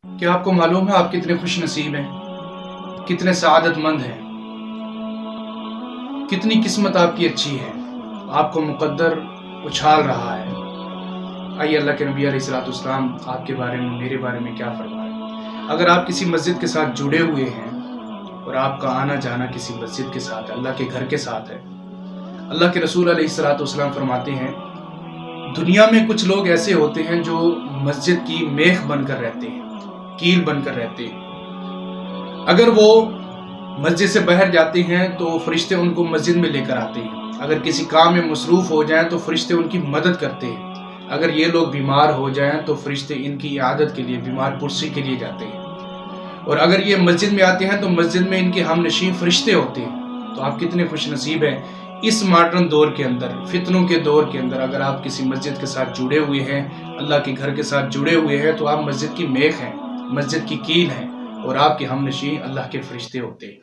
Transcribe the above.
क्या आपको मालूम है आप कितने खुश नसीब हैं, कितने सआदत मंद हैं, कितनी किस्मत आपकी अच्छी है। आपको मुकद्दर उछाल रहा है। आइए अल्लाह के नबी अलैहिस्सलाम आपके बारे में, मेरे बारे में क्या फरमाए। अगर आप किसी मस्जिद के साथ जुड़े हुए हैं और आपका आना जाना किसी मस्जिद के साथ, अल्लाह के घर के साथ है, अल्लाह के रसूल अलैहिस्सलाम फरमाते हैं, दुनिया में कुछ लोग ऐसे होते हैं जो मस्जिद की मेख बनकर रहते हैं, कील बनकर रहते हैं। अगर वो मस्जिद से बाहर जाते हैं तो फरिश्ते उनको मस्जिद में लेकर आते हैं। अगर किसी काम में मसरूफ़ हो जाएं तो फरिश्ते उनकी मदद करते हैं। अगर ये लोग बीमार हो जाएं तो फरिश्ते इनकी इयादत के लिए, बीमार पुरसी के लिए जाते हैं। और अगर ये मस्जिद में आते हैं तो मस्जिद में इनके हमनशीं फरिश्ते होते हैं। तो आप कितने खुश नसीब हैं इस मॉडर्न दौर के अंदर, फितनों के दौर के अंदर। अगर आप किसी मस्जिद के साथ जुड़े हुए हैं, अल्लाह के घर के साथ जुड़े हुए हैं, तो आप मस्जिद की मेख हैं, मस्जिद की कील हैं और आपके हमनशीं अल्लाह के फरिश्ते होते हैं।